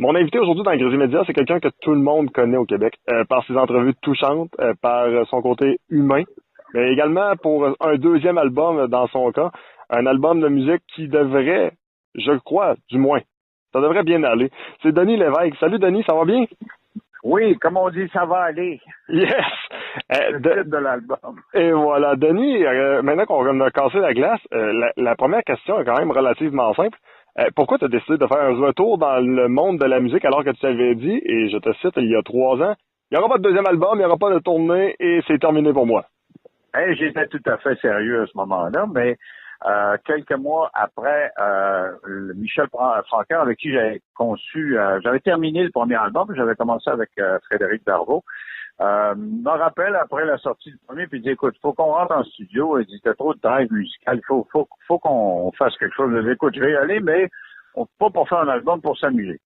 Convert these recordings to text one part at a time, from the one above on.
Mon invité aujourd'hui dans Grésil Média, c'est quelqu'un que tout le monde connaît au Québec, par ses entrevues touchantes, par son côté humain, mais également pour un deuxième album dans son cas, un album de musique qui devrait, je crois, du moins, ça devrait bien aller. C'est Denis Lévesque. Salut Denis, ça va bien? Oui, comme on dit, ça va aller. Yes! Le titre de l'album. Et voilà, Denis, maintenant qu'on a cassé la glace, la première question est quand même relativement simple. Pourquoi tu as décidé de faire un retour dans le monde de la musique alors que tu t'avais dit, et je te cite, il y a 3 ans, il n'y aura pas de deuxième album, il n'y aura pas de tournée et c'est terminé pour moi? Hey, j'étais tout à fait sérieux à ce moment-là, mais quelques mois après, Michel Franqueur, avec qui j'avais conçu, j'avais terminé le premier album, j'avais commencé avec Frédéric Darvaux, me rappelle après la sortie du premier, puis il dit, écoute, faut qu'on rentre en studio. Il dit, t'as trop de drive musical, faut qu'on fasse quelque chose. Je dis, écoute, je vais y aller, mais pas pour faire un album, pour s'amuser.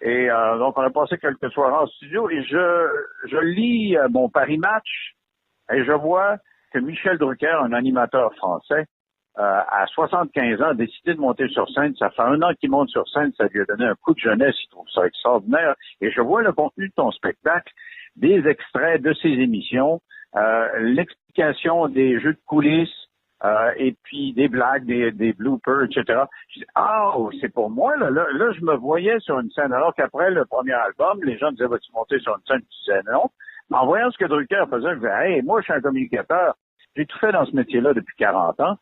Et donc, on a passé quelques soirées en studio, et je lis mon Paris Match, et je vois que Michel Drucker, un animateur français, à 75 ans, a décidé de monter sur scène. Ça fait 1 an qu'il monte sur scène, ça lui a donné un coup de jeunesse, il trouve ça extraordinaire. Et je vois le contenu de ton spectacle, des extraits de ses émissions, l'explication des jeux de coulisses, et puis des blagues, des bloopers, etc. Je dis, c'est pour moi, là, je me voyais sur une scène, alors qu'après le premier album, les gens disaient, vas-tu monter sur une scène? Je disais non. Mais en voyant ce que Drucker faisait, je disais, hey, moi, je suis un communicateur. J'ai tout fait dans ce métier-là depuis 40 ans.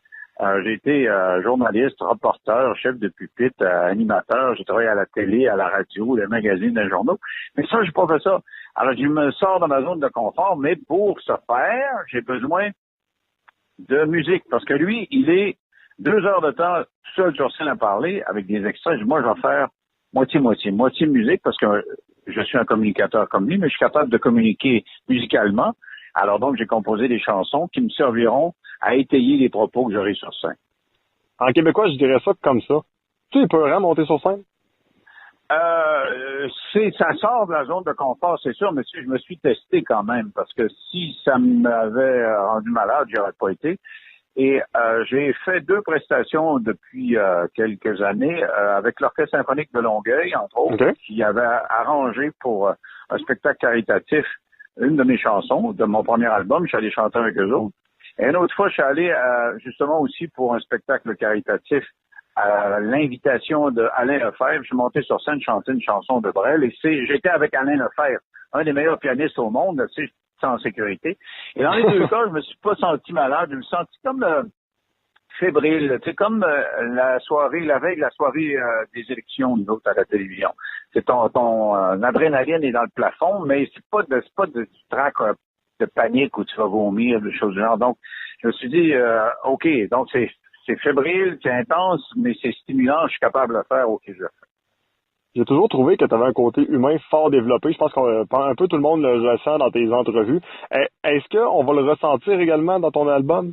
J'ai été journaliste, reporter, chef de pupitre, animateur. J'ai travaillé à la télé, à la radio, les magazines, les journaux. Mais ça, j'ai pas fait ça. Alors, je me sors de ma zone de confort, mais pour ce faire, j'ai besoin de musique. Parce que lui, il est 2 heures de temps tout seul sur scène à parler avec des extraits. Moi, je vais faire moitié-moitié. Moitié musique parce que je suis un communicateur comme lui, mais je suis capable de communiquer musicalement. Alors donc, j'ai composé des chansons qui me serviront à étayer les propos que j'aurai sur scène. En québécois, je dirais ça comme ça. Tu sais, il peut vraiment monter sur scène? Ça sort de la zone de confort, c'est sûr, mais si je me suis testé quand même, parce que si ça m'avait rendu malade, j'y aurais pas été. Et j'ai fait 2 prestations depuis quelques années avec l'Orchestre symphonique de Longueuil, entre autres, qui avait arrangé pour un spectacle caritatif une de mes chansons de mon premier album. Je suis allé chanter avec eux autres. Et une autre fois, je suis allé justement aussi pour un spectacle caritatif à l'invitation de Alain Lefebvre. Je suis monté sur scène chanter une chanson de Brel et j'étais avec Alain Lefebvre, un des meilleurs pianistes au monde, tu sais, en sécurité. Et dans les 2 cas, je me suis pas senti malade, je me senti comme fébrile, tu sais, comme la veille de la soirée des élections, nous autres, à la télévision. C'est ton adrénaline est dans le plafond, mais c'est pas du trac de panique où tu vas vomir, des choses du genre. Donc, je me suis dit, OK, donc c'est fébrile, c'est intense, mais c'est stimulant, je suis capable de le faire, OK, je le fais. J'ai toujours trouvé que tu avais un côté humain fort développé. Je pense qu'un peu tout le monde le ressent dans tes entrevues. Est-ce qu'on va le ressentir également dans ton album?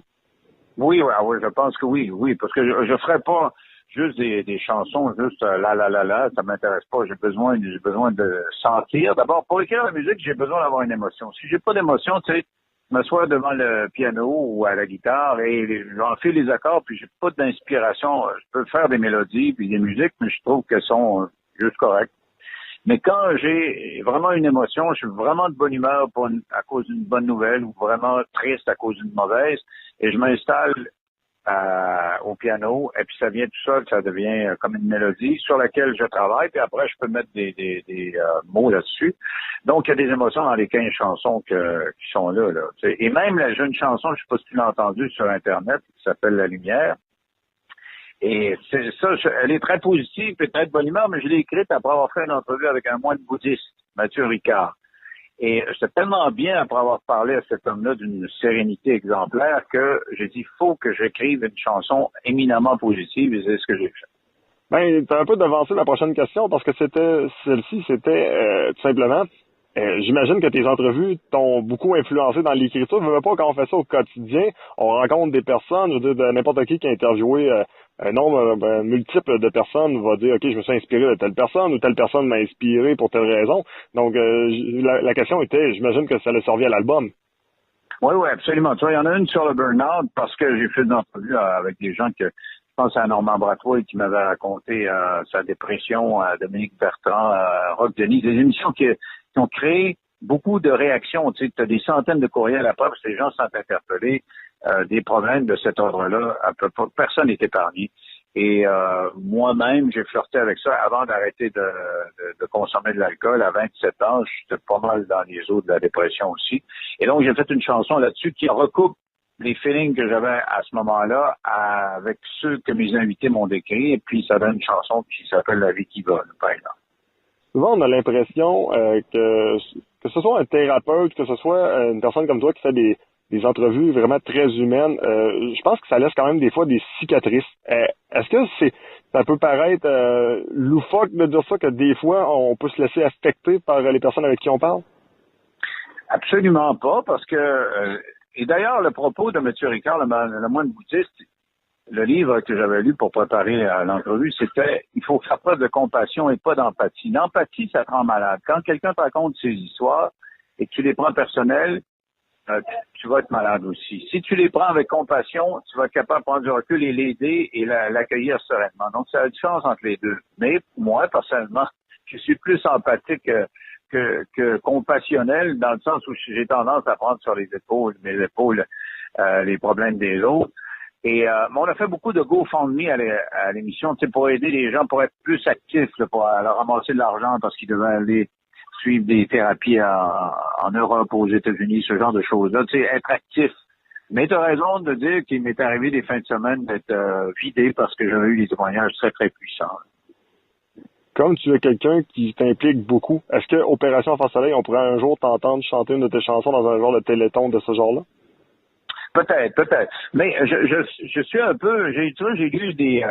Oui, je pense que oui, parce que je ferais pas juste des chansons, juste ça m'intéresse pas. J'ai besoin de sentir. D'abord, pour écrire la musique, j'ai besoin d'avoir une émotion. Si j'ai pas d'émotion, tu sais, je m'assois devant le piano ou à la guitare et j'enfile les accords, puis j'ai pas d'inspiration. Je peux faire des mélodies puis des musiques, mais je trouve qu'elles sont juste correctes. Mais quand j'ai vraiment une émotion, je suis vraiment de bonne humeur à cause d'une bonne nouvelle ou vraiment triste à cause d'une mauvaise, et je m'installe au piano, et puis ça vient tout seul, ça devient comme une mélodie sur laquelle je travaille, puis après je peux mettre des mots là-dessus. Donc il y a des émotions dans les 15 chansons qui sont là. Et même la jeune chanson, je sais pas si tu l'as entendue sur Internet, qui s'appelle La Lumière. Et c'est ça, elle est très positive et très de bonne humeur, mais je l'ai écrite après avoir fait une entrevue avec un moine bouddhiste, Mathieu Ricard. Et c'est tellement bien après avoir parlé à cet homme-là d'une sérénité exemplaire que j'ai dit, il faut que j'écrive une chanson éminemment positive, et c'est ce que j'ai fait. Ben, t'as un peu devancé ma prochaine question parce que celle-ci, c'était tout simplement, j'imagine que tes entrevues t'ont beaucoup influencé dans l'écriture. Je veux pas quand on fait ça au quotidien, on rencontre des personnes, je veux dire, de n'importe qui a interviewé un nombre multiple de personnes va dire, OK, je me suis inspiré de telle personne ou telle personne m'a inspiré pour telle raison. Donc, la question était, j'imagine que ça l'a servi à l'album. Oui, absolument. Tu vois, il y en a une sur le burn-out parce que j'ai fait une entrevue avec des gens que pense à Normand Bratois qui m'avait raconté sa dépression, à Dominique Bertrand, à Roch Denis, des émissions qui ont créé beaucoup de réactions. Tu as des centaines de courriels après, parce que les gens sont interpellés, des problèmes de cet ordre-là. Personne n'est épargné. Et moi-même, j'ai flirté avec ça avant d'arrêter de consommer de l'alcool. À 27 ans, j'étais pas mal dans les eaux de la dépression aussi. Et donc, j'ai fait une chanson là-dessus qui recoupe les feelings que j'avais à ce moment-là avec ceux que mes invités m'ont décrits. Et puis, ça donne une chanson qui s'appelle La vie qui vole, par exemple. Souvent, on a l'impression que ce soit un thérapeute, que ce soit une personne comme toi qui fait des entrevues vraiment très humaines, je pense que ça laisse quand même des fois des cicatrices. Est-ce que ça peut paraître loufoque de dire ça, que des fois, on peut se laisser affecter par les personnes avec qui on parle? Absolument pas, parce que et d'ailleurs, le propos de M. Ricard, le moine bouddhiste, le livre que j'avais lu pour préparer l'entrevue, c'était « Il faut faire preuve de compassion et pas d'empathie ». L'empathie, ça te rend malade. Quand quelqu'un te raconte ses histoires et que tu les prends personnelles, tu vas être malade aussi. Si tu les prends avec compassion, tu vas être capable de prendre du recul et l'aider et l'accueillir sereinement. Donc, c'est la différence entre les deux. Mais moi, personnellement, je suis plus empathique que compassionnel, dans le sens où j'ai tendance à prendre sur mes épaules, les problèmes des autres. Et on a fait beaucoup de GoFundMe à l'émission, pour aider les gens, pour être plus actifs, là, pour leur ramasser de l'argent parce qu'ils devaient aller suivre des thérapies en Europe, aux États-Unis, ce genre de choses-là, être actif. Mais tu as raison de dire qu'il m'est arrivé des fins de semaine d'être vidé parce que j'avais eu des témoignages très, très puissants. Comme tu es quelqu'un qui t'implique beaucoup, est-ce que Opération Face Soleil, on pourrait un jour t'entendre chanter une de tes chansons dans un genre de téléthon de ce genre-là? Peut-être. Mais je suis un peu, j'ai lu des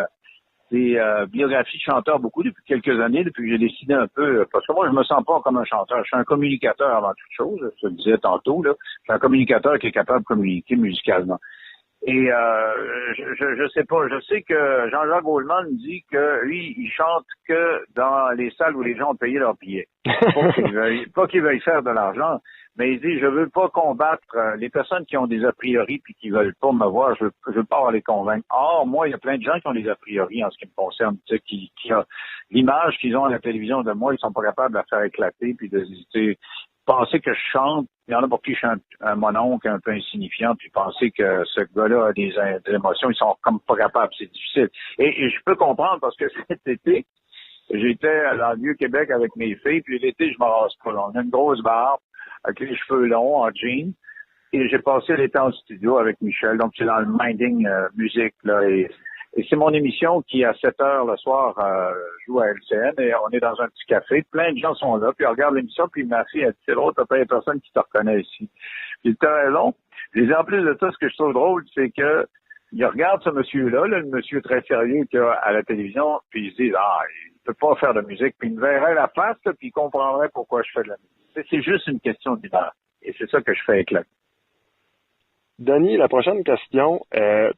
biographies de chanteurs beaucoup depuis quelques années, depuis que j'ai décidé un peu, parce que moi, je me sens pas comme un chanteur. Je suis un communicateur avant toute chose, je te le disais tantôt, là. Je suis un communicateur qui est capable de communiquer musicalement. Et je sais pas, je sais que Jean-Jacques Goldman dit que lui, il chante que dans les salles où les gens ont payé leurs billets. Pas qu'il veuille faire de l'argent, mais il dit, je veux pas combattre les personnes qui ont des a priori puis qui veulent pas me voir, je veux pas les convaincre. Or, moi, il y a plein de gens qui ont des a priori en ce qui me concerne, qui a l'image qu'ils ont à la télévision de moi, ils sont pas capables de la faire éclater puis de penser que je chante. Il y en a pour qui je suis un mononcle un peu insignifiant, puis penser que ce gars-là a des émotions, ils sont comme pas capables, c'est difficile. Et je peux comprendre parce que cet été, j'étais dans le Vieux-Québec avec mes filles, puis l'été, je me rase pas. On a une grosse barbe, avec les cheveux longs, en jean, et j'ai passé l'été en studio avec Michel, donc c'est dans le Minding musique, là, et c'est mon émission qui, à 7 heures le soir, joue à LCN, et on est dans un petit café, plein de gens sont là, puis on regarde l'émission, puis ma fille, elle dit, c'est drôle, t'as pas personne qui te reconnaît ici. Puis t'as raison. Et en plus de ça, ce que je trouve drôle, c'est que il regarde ce monsieur-là, le monsieur très sérieux qu'il y a à la télévision, puis il se dit, il peut pas faire de musique, puis il me verrait la face, là, puis il comprendrait pourquoi je fais de la musique. C'est juste une question d'humeur. Et c'est ça que je fais éclater. Denis, la prochaine question,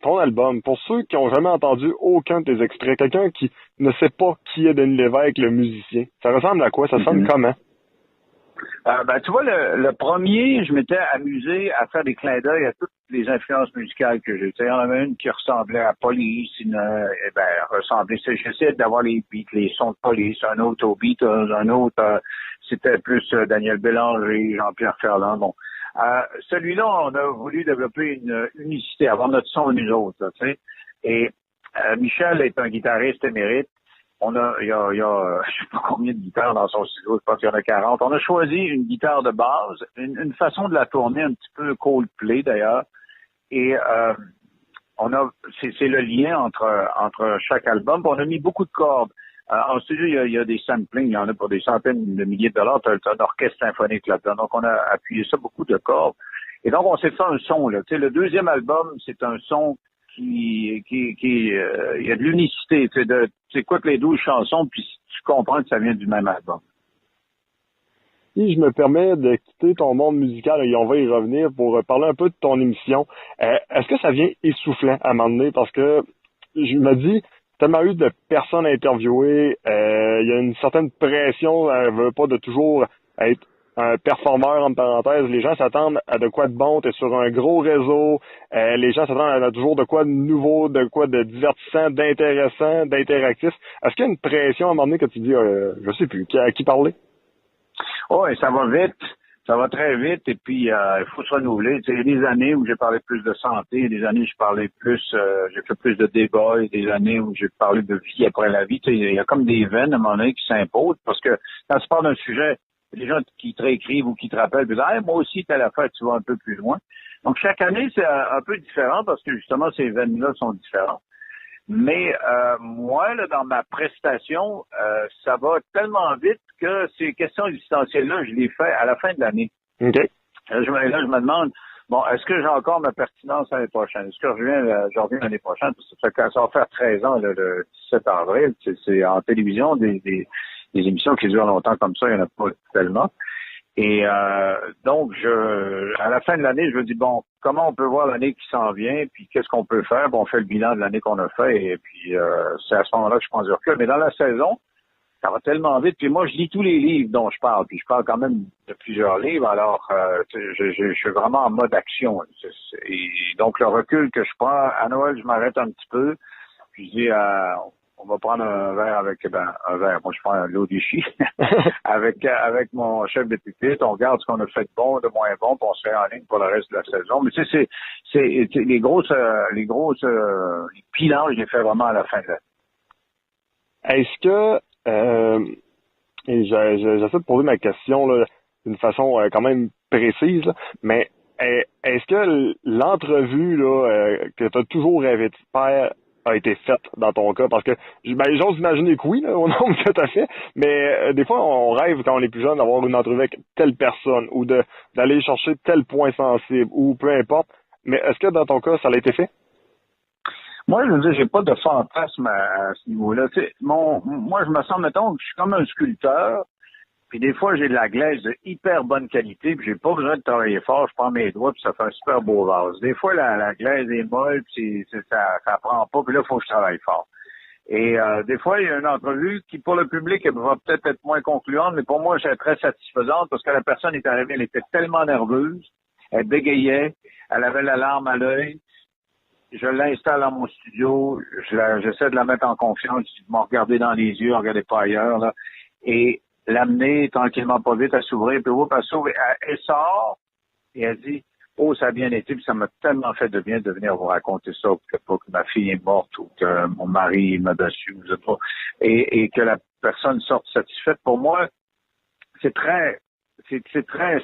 ton album, pour ceux qui n'ont jamais entendu aucun de tes extraits, quelqu'un qui ne sait pas qui est Denis Lévesque, le musicien, ça ressemble à quoi? Ça sonne comment? Tu vois, le premier, je m'étais amusé à faire des clins d'œil à toutes les influences musicales que j'ai. Il y en avait une qui ressemblait à Police, j'essayais d'avoir les beats, les sons de Police, un autre aux Beatles, un autre, c'était plus Daniel Bélanger, Jean-Pierre Ferland, bon. Celui-là, on a voulu développer une unicité, avoir notre son nous autres, là, tu sais. Et Michel est un guitariste émérite. Il y a je sais pas combien de guitares dans son studio, je pense qu'il y en a 40. On a choisi une guitare de base, une façon de la tourner un petit peu Coldplay d'ailleurs. Et c'est le lien entre chaque album. On a mis beaucoup de cordes. En studio, il y a des samplings, il y en a pour des centaines de milliers de dollars. Tu as un orchestre symphonique là-dedans. Donc, on a appuyé ça beaucoup de cordes. Et donc, on s'est fait un son, là. Tu sais, le deuxième album, c'est un son il y a de l'unicité. Tu écoutes les 12 chansons, puis tu comprends que ça vient du même album. Si je me permets de quitter ton monde musical, et on va y revenir pour parler un peu de ton émission, est-ce que ça vient essoufflant à un moment donné? Parce que je me dis, tellement eu de personnes à interviewer, il y a une certaine pression, elle veut pas de toujours être un performeur, en parenthèse. Les gens s'attendent à de quoi de bon. Tu es sur un gros réseau. Les gens s'attendent à toujours de quoi de nouveau, de quoi de divertissant, d'intéressant, d'interactif. Est-ce qu'il y a une pression à un moment donné que tu dis, je sais plus, à qui parler? Oh, et ça va vite. Ça va très vite. Et puis, il faut se renouveler. Tu sais, il y a des années où j'ai parlé plus de santé, il y a des années où j'ai parlé plus, j'ai fait plus de débats, il y a des années où j'ai parlé de vie après la vie. Tu sais, il y a comme des veines à un moment donné qui s'imposent parce que quand tu parles d'un sujet, il y a des gens qui te réécrivent ou qui te rappellent, puis disent, hey, moi aussi, t'as l'affaire, tu vas un peu plus loin. Donc, chaque année, c'est un peu différent parce que justement, ces veines-là sont différentes. Mais moi, là, dans ma prestation, ça va tellement vite que ces questions existentielles-là, je les fais à la fin de l'année. OK. Là, je me demande, bon, est-ce que j'ai encore ma pertinence l'année prochaine? Est-ce que je reviens l'année prochaine? Ça va faire 13 ans, là, le 17 avril. C'est en télévision, des émissions qui durent longtemps comme ça, il n'y en a pas tellement. Et donc, à la fin de l'année, je me dis, bon, comment on peut voir l'année qui s'en vient, puis qu'est-ce qu'on peut faire? Bon, on fait le bilan de l'année qu'on a fait, et puis c'est à ce moment-là que je prends du recul. Mais dans la saison, ça va tellement vite. Puis moi, je lis tous les livres dont je parle, puis je parle quand même de plusieurs livres, alors je suis vraiment en mode action. Et donc, le recul que je prends, à Noël, je m'arrête un petit peu, puis je dis, on va prendre un verre un verre. Moi, je prends un lot d'Ichi avec mon chef de pupitre. On regarde ce qu'on a fait de bon, de moins bon, puis on se fait en ligne pour le reste de la saison. Mais tu sais, c'est les grosses les bilans, je les fais vraiment à la fin de l'année. Est-ce que, et j'essaie de poser ma question là, d'une façon quand même précise, là, mais est-ce que l'entrevue là, que tu as toujours rêvé de faire a été faite dans ton cas? Parce que j'ose imaginer que oui, là, au nombre que tu as fait, mais des fois, on rêve quand on est plus jeune d'avoir une entrevue avec telle personne ou d'aller chercher tel point sensible ou peu importe. Mais est-ce que dans ton cas, ça a été fait? Moi, je veux dire, j'ai pas de fantasme à ce niveau-là. Tu sais, moi, je me sens, mettons, que je suis comme un sculpteur, puis des fois, j'ai de la glaise de hyper bonne qualité, puis j'ai pas besoin de travailler fort, je prends mes doigts, puis ça fait un super beau vase. Des fois, la glaise est molle, puis ça prend pas, puis là, il faut que je travaille fort. Et des fois, il y a une entrevue qui, pour le public, elle va peut-être être moins concluante, mais pour moi, c'est très satisfaisante parce que la personne est arrivée, elle était tellement nerveuse, elle bégayait, elle avait la larme à l'œil. Je l'installe dans mon studio, j'essaie de la mettre en confiance, de me regarder dans les yeux, regarder pas ailleurs, là, et l'amener tranquillement pas vite à s'ouvrir, puis elle s'ouvre, elle sort, et elle dit, oh, ça a bien été, puis ça m'a tellement fait de bien de venir vous raconter ça, que ma fille est morte, ou que mon mari m'a battu, je sais pas, et que la personne sorte satisfaite. Pour moi, c'est très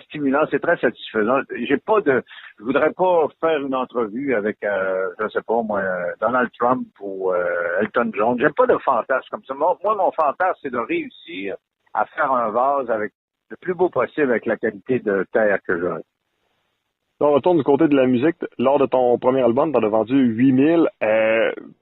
stimulant, c'est très satisfaisant. Je voudrais pas faire une entrevue avec, je sais pas moi, Donald Trump ou Elton John. J'ai pas de fantasme comme ça. Moi, mon fantasme, c'est de réussir à faire un vase avec le plus beau possible avec la qualité de terre que j'ai. On retourne du côté de la musique. Lors de ton premier album, tu en as vendu 8000.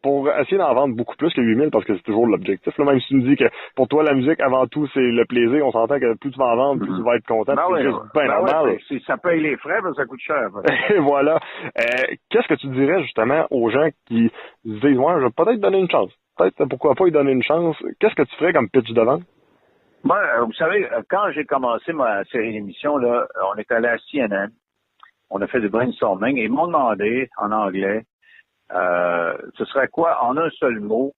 Pour essayer d'en vendre beaucoup plus que 8000, parce que c'est toujours l'objectif. Là, même si tu me dis que pour toi, la musique, avant tout, c'est le plaisir, on s'entend que plus tu vas en vendre, plus tu vas être content. C'est juste bien normal. Ouais, ça paye les frais, mais ça coûte cher. Et voilà. Qu'est-ce que tu dirais justement aux gens qui se disent, ouais, je vais peut-être donner une chance. Peut-être, pourquoi pas y donner une chance. Qu'est-ce que tu ferais comme pitch de vente? Moi, vous savez, quand j'ai commencé ma série d'émissions, là, on est allé à CNN. On a fait du brainstorming et ils m'ont demandé en anglais, ce serait quoi, en un seul mot,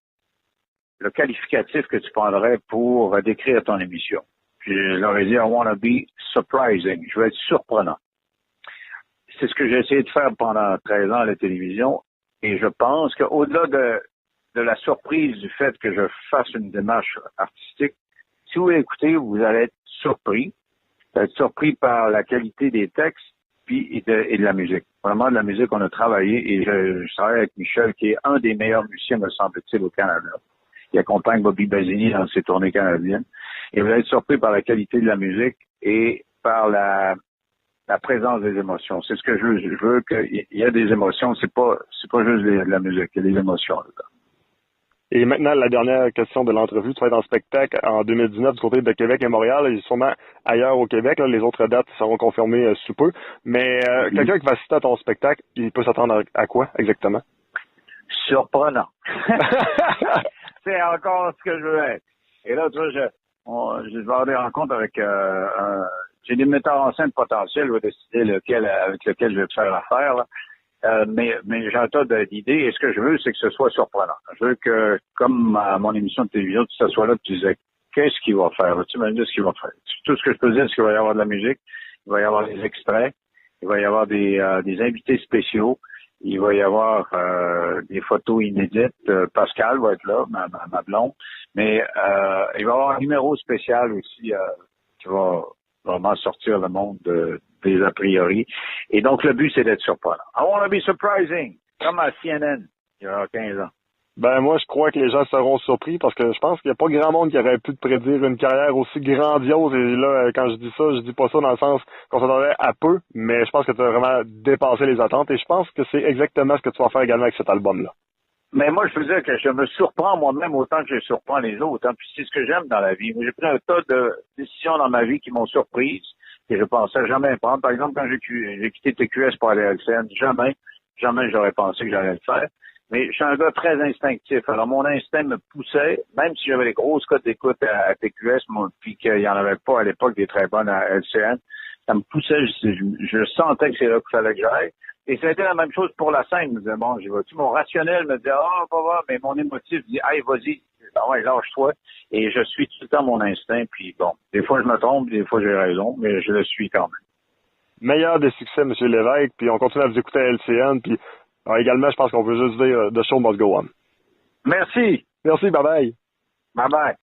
le qualificatif que tu prendrais pour décrire ton émission. Puis je leur ai dit, I wanna be surprising. Je veux être surprenant. C'est ce que j'ai essayé de faire pendant 13 ans à la télévision et je pense qu'au-delà de la surprise du fait que je fasse une démarche artistique, si vous écoutez, vous allez être surpris. Vous allez être surpris par la qualité des textes et de la musique. Vraiment, de la musique, on a travaillé et je travaille avec Michel, qui est un des meilleurs musiciens, me semble-t-il, au Canada. Il accompagne Bobby Basini dans ses tournées canadiennes. Et vous allez être surpris par la qualité de la musique et par la présence des émotions. C'est ce que je veux. Je veux qu'il y ait des émotions. C'est pas juste de la musique. Il y a des émotions là-dedans. Et maintenant, la dernière question de l'entrevue, tu vas être en spectacle en 2019 du côté de Québec et Montréal, et sûrement ailleurs au Québec. Là, les autres dates seront confirmées sous peu. Mais quelqu'un qui va assister à ton spectacle, il peut s'attendre à quoi exactement? Surprenant. C'est encore ce que je veux être. Et là, tu vois, je vais avoir des rencontres avec J'ai des metteurs en scène potentiels, je vais décider avec lequel je vais faire l'affaire, là. Mais j'ai un tas d'idées et ce que je veux, c'est que ce soit surprenant. Je veux que, comme à mon émission de télévision, tu t'assois là et tu disais, qu'est-ce qu'il va faire? Tu me dis ce qu'il va faire. Tout ce que je peux dire, c'est qu'il va y avoir de la musique, il va y avoir des extraits, il va y avoir des invités spéciaux, il va y avoir des photos inédites. Pascal va être là, ma blonde, mais il va y avoir un numéro spécial aussi qui va vraiment sortir le monde des a priori. Et donc, le but, c'est d'être surprenant. I want to be surprising, comme à CNN, il y a 15 ans. Ben moi, je crois que les gens seront surpris parce que je pense qu'il n'y a pas grand monde qui aurait pu te prédire une carrière aussi grandiose. Et là, quand je dis ça, je dis pas ça dans le sens qu'on s'attendait à peu, mais je pense que tu as vraiment dépassé les attentes. Et je pense que c'est exactement ce que tu vas faire également avec cet album-là. Mais moi, je veux dire que je me surprends moi-même autant que je surprends les autres. Hein. Puis c'est ce que j'aime dans la vie. Moi, j'ai pris un tas de décisions dans ma vie qui m'ont surprise et je pensais jamais prendre. Par exemple, quand j'ai quitté TQS pour aller à LCN, jamais j'aurais pensé que j'allais le faire. Mais je suis un gars très instinctif. Alors, mon instinct me poussait, même si j'avais les grosses cotes d'écoute à TQS, puis qu'il n'y en avait pas à l'époque des très bonnes à LCN, ça me poussait. Je sentais que c'est là qu'il fallait que j'aille. Et ça a été la même chose pour la scène. Je me disais, bon, j'y vais-tu? Mon rationnel me disait, pas va, mais mon émotif dit, hey, vas-y, ouais, lâche-toi. Et je suis tout le temps mon instinct. Puis bon, des fois je me trompe, des fois j'ai raison, mais je le suis quand même. Meilleur des succès, M. Lévesque, puis on continue à vous écouter à LCN, puis également, je pense qu'on peut juste dire The show must go on. Merci. Merci, bye bye. Bye bye.